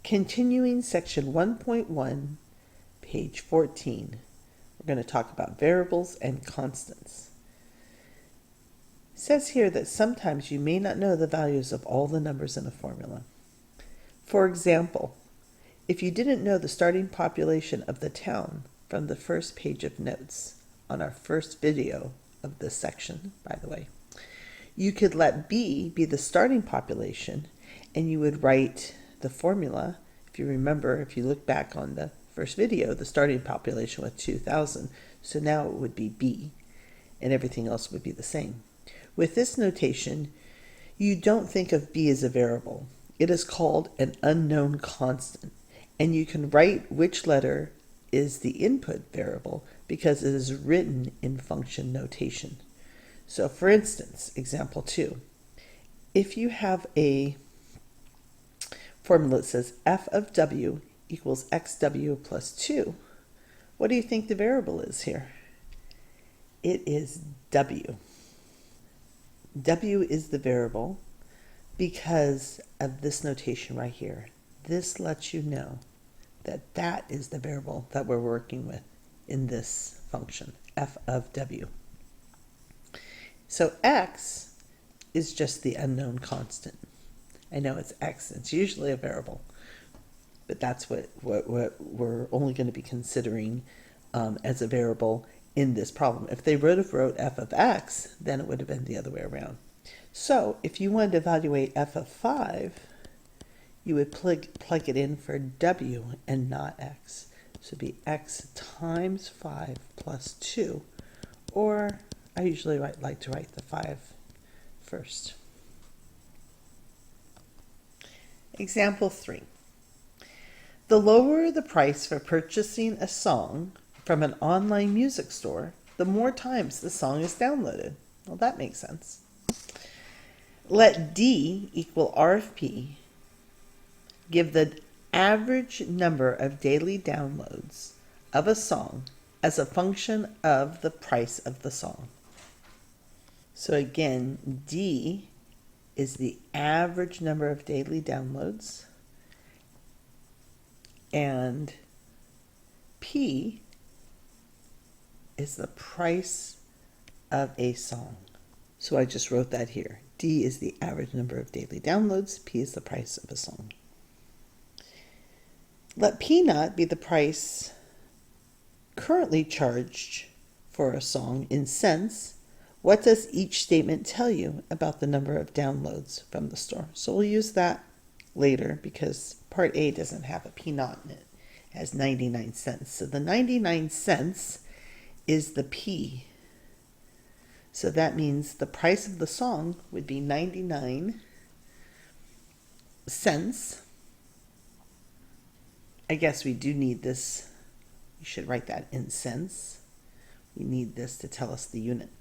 Continuing section 1.1, page 14. We're going to talk about variables and constants. It says here that sometimes you may not know the values of all the numbers in a formula. For example, if you didn't know the starting population of the town from the first page of notes on our first video of this section, by the way, you could let B be the starting population and you would write the formula. If you remember, if you look back on the first video, the starting population was 2,000. So now it would be B and everything else would be the same. With this notation, you don't think of B as a variable. It is called an unknown constant. And you can write which letter is the input variable because it is written in function notation. So for instance, example 2, if you have a formula that says f of w equals xw plus 2, what do you think the variable is here? It is w. W is the variable because of this notation right here. This lets you know that that is the variable that we're working with in this function, f of w. So x is just the unknown constant. I know it's x, it's usually a variable, but that's what we're only going to be considering as a variable in this problem. If they would have wrote f of x, then it would have been the other way around. So if you wanted to evaluate f of 5, you would plug it in for w and not x. So it'd be x times 5 plus 2, or I usually like to write the 5 first. Example 3. The lower the price for purchasing a song from an online music store, the more times the song is downloaded. Well, that makes sense. Let D equal R of P. Give the average number of daily downloads of a song as a function of the price of the song. So again, D is the average number of daily downloads, and P is the price of a song. So I just wrote that here. D is the average number of daily downloads. P is the price of a song. Let P naught be the price currently charged for a song in cents. What does each statement tell you about the number of downloads from the store? So we'll use that later because part A doesn't have a P naught in it. It has 99 cents. So the 99 cents is the P. So that means the price of the song would be 99 cents. I guess we do need this. You should write that in cents. We need this to tell us the unit.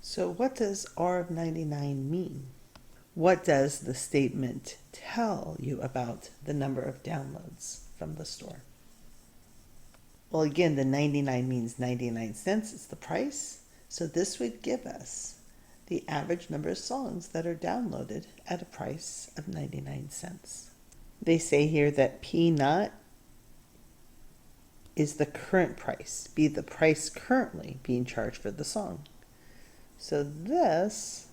So what does R of 99 mean? What does the statement tell you about the number of downloads from the store? Well, again, the 99 means 99 cents is the price. So this would give us the average number of songs that are downloaded at a price of 99 cents. They say here that P naught is the current price, be the price currently being charged for the song. So this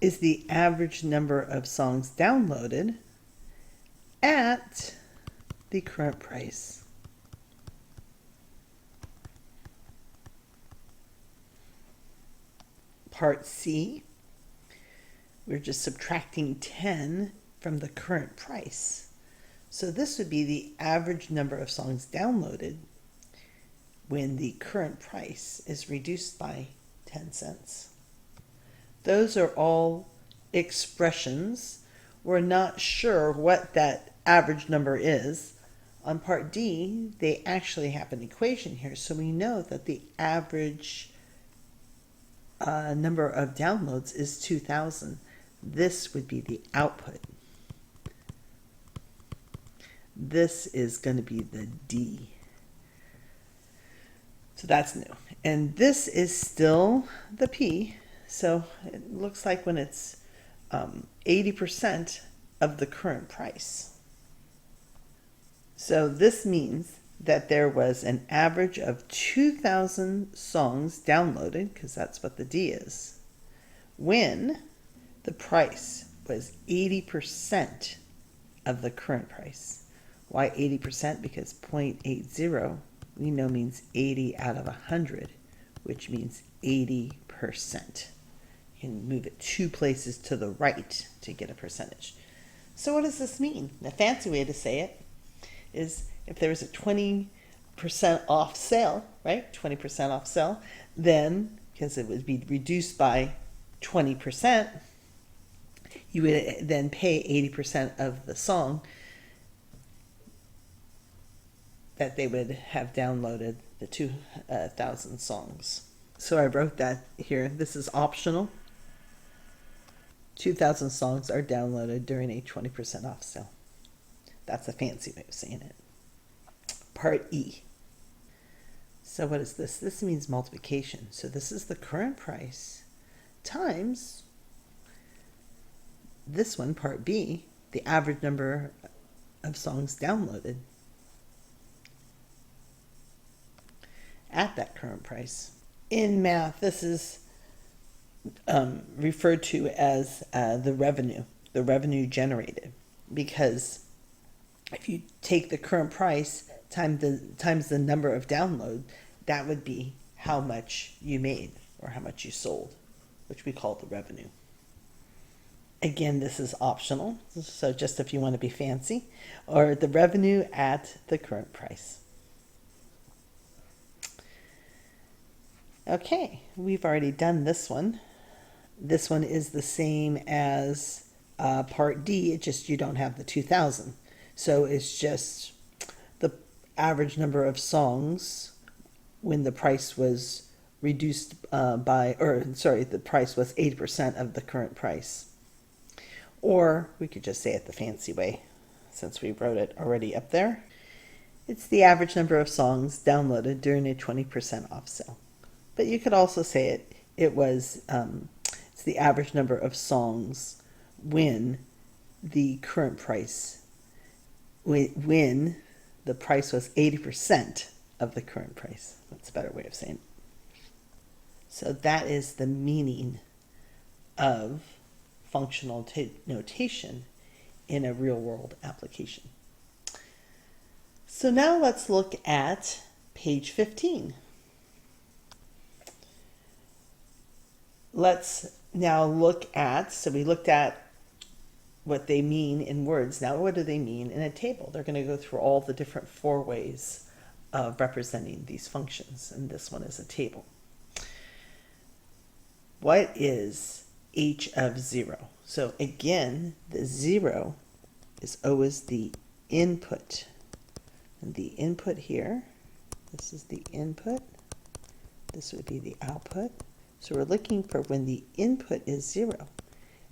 is the average number of songs downloaded at the current price. Part C, we're just subtracting 10 from the current price. So this would be the average number of songs downloaded when the current price is reduced by 10 cents. Those are all expressions. We're not sure what that average number is. On part D, they actually have an equation here, so we know that the average number of downloads is 2,000. This would be the output. This is going to be the D. So that's new. And this is still the P. So it looks like when it's 80% of the current price. So this means that there was an average of 2,000 songs downloaded, because that's what the D is, when the price was 80% of the current price. Why 80%? Because 0.80 we know means 80 out of 100, which means 80%. You can move it 2 places to the right to get a percentage. So what does this mean? The fancy way to say it is if there was a 20% off sale, right? 20% off sale, then, because it would be reduced by 20%, you would then pay 80% of the song that they would have downloaded, the 2,000 songs. So I wrote that here. This is optional. 2,000 songs are downloaded during a 20% off sale. That's a fancy way of saying it. Part E. So what is this? This means multiplication. So this is the current price times this one, part B, the average number of songs downloaded at that current price. In math, this is referred to as the revenue generated, because if you take the current price times the number of downloads, that would be how much you made or how much you sold, which we call the revenue. Again, this is optional, so just if you want to be fancy, or the revenue at the current price. Okay, we've already done this one. This one is the same as part D, it's just you don't have the 2,000. So it's just the average number of songs when the price was reduced the price was 80% of the current price. Or we could just say it the fancy way, since we wrote it already up there. It's the average number of songs downloaded during a 20% off sale. But you could also say it's the average number of songs when the current price, when the price was 80% of the current price. That's a better way of saying it. So that is the meaning of functional notation in a real-world application. So now let's look at page 15. Let's now look at, so we looked at what they mean in words. Now what do they mean in a table? They're going to go through all the different 4 ways of representing these functions, and this one is a table. What is h of 0? So again, the 0 is always the input. And the input here, this is the input, this would be the output. So we're looking for when the input is 0.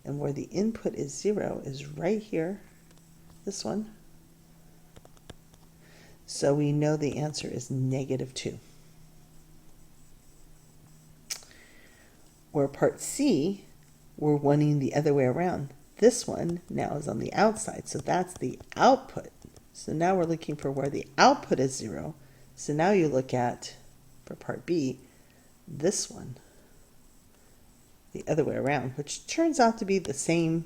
And where the input is 0 is right here, this one. So we know the answer is -2. Where part C, we're wanting the other way around. This one now is on the outside, so that's the output. So now we're looking for where the output is 0. So now you look at, for part B, this one, the other way around, which turns out to be the same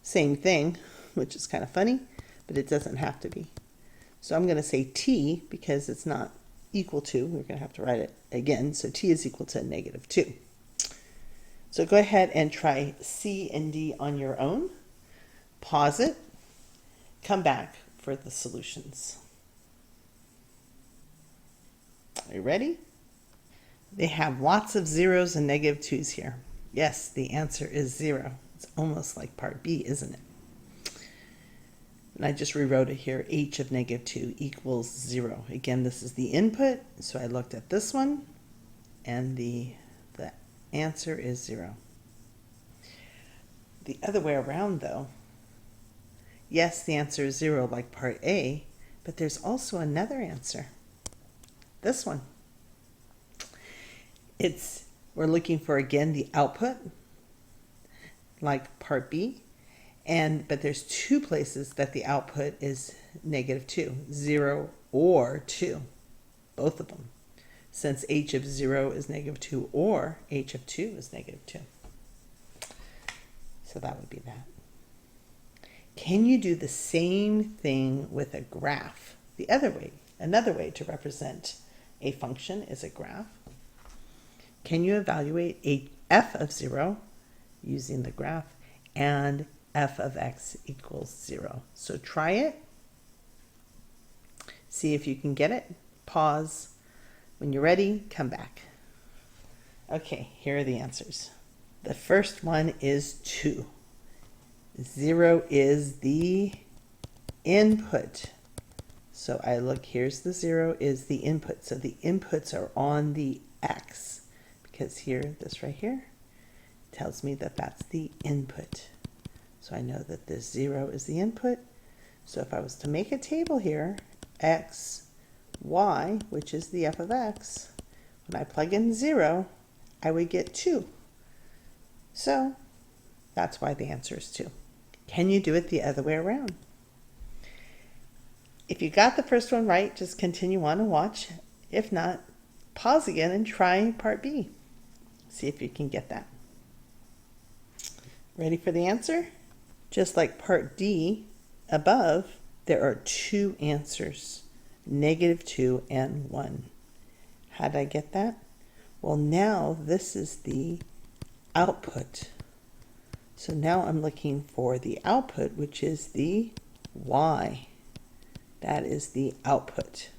thing, which is kind of funny, but it doesn't have to be. So I'm going to say T because it's not equal to, we're going to have to write it again, so T is equal to -2. So go ahead and try C and D on your own. Pause it. Come back for the solutions. Are you ready? They have lots of 0s and -2s here. Yes, the answer is 0. It's almost like part B, isn't it? And I just rewrote it here. H of -2 equals 0. Again, this is the input, so I looked at this one, and the answer is 0. The other way around, though, yes, the answer is 0 like part A, but there's also another answer. This one. We're looking for, again, the output, like part B, But there's two places that the output is -2, 0 or 2, both of them, since h of 0 is -2 or h of 2 is -2. So that would be that. Can you do the same thing with a graph? The other way, another way to represent a function is a graph. Can you evaluate a f of 0 using the graph and f of x equals 0? So try it. See if you can get it. Pause. When you're ready, come back. Okay, here are the answers. The first one is 2. 0 is the input. So I look, here's the 0 is the input. So the inputs are on the x, because here, this right here, tells me that that's the input. So I know that this 0 is the input. So if I was to make a table here, x, y, which is the f of x, when I plug in 0, I would get 2. So that's why the answer is 2. Can you do it the other way around? If you got the first one right, just continue on and watch. If not, pause again and try part B. See if you can get that. Ready for the answer? Just like part D above, there are two answers, -2 and 1. How did I get that? Well, now this is the output. So now I'm looking for the output, which is the y. That is the output.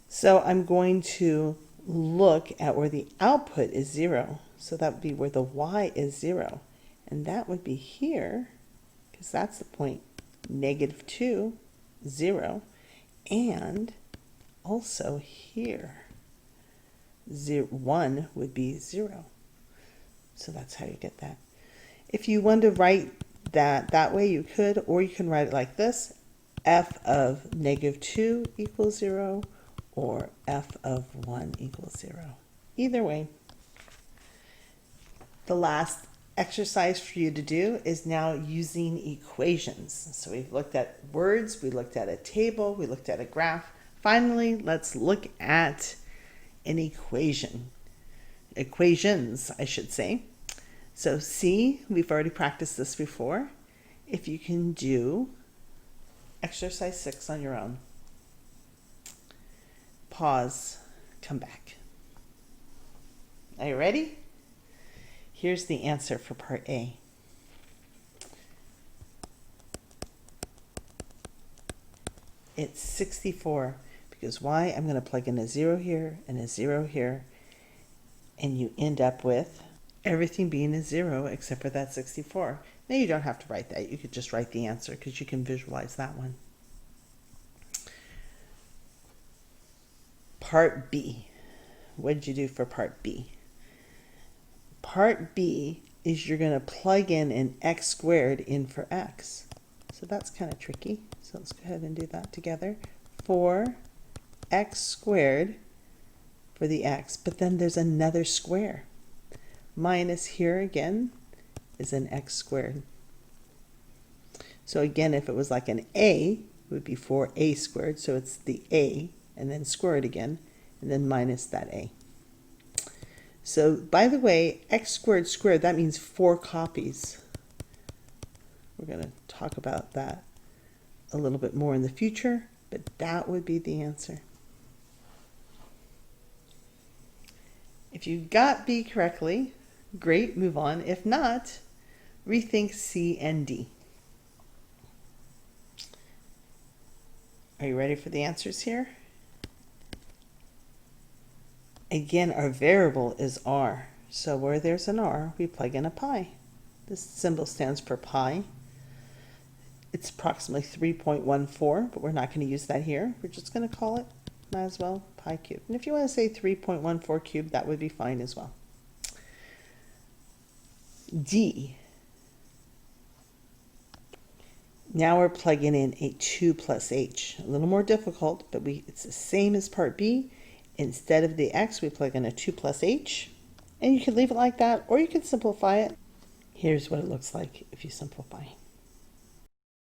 So I'm going to look at where the output is 0. So that would be where the y is 0. And that would be here, because that's the point, -2, 0. And also here, 1 would be 0. So that's how you get that. If you want to write that way, you could, or you can write it like this: f of -2 equals 0, or f of 1 equals 0. Either way. The last exercise for you to do is now using equations. So we've looked at words, we looked at a table, we looked at a graph. Finally, let's look at an equation. Equations, I should say. So C, we've already practiced this before. If you can do exercise 6 on your own. Pause, come back. Are you ready? Here's the answer for part A. It's 64, because why? I'm going to plug in a 0 here and a 0 here, and you end up with everything being a 0 except for that 64. Now you don't have to write that. You could just write the answer, because you can visualize that one. Part B. What did you do for part B? Part B is you're going to plug in an x squared in for x. So that's kind of tricky. So let's go ahead and do that together. 4x squared for the x, but then there's another square. Minus here again is an x squared. So again, if it was like an a, it would be 4a squared. So it's the a and then squared again, and then minus that a. So by the way, x squared squared, that means 4 copies. We're going to talk about that a little bit more in the future, but that would be the answer. If you got B correctly, great, move on. If not, rethink C and D. Are you ready for the answers here? Again, our variable is r. So where there's an r, we plug in a pi. This symbol stands for pi. It's approximately 3.14, but we're not going to use that here. We're just going to call it, might as well, pi cubed. And if you want to say 3.14 cubed, that would be fine as well. D. Now we're plugging in a 2 plus h. A little more difficult, but it's the same as part B. Instead of the x, we plug in a 2 plus h. And you can leave it like that, or you can simplify it. Here's what it looks like if you simplify.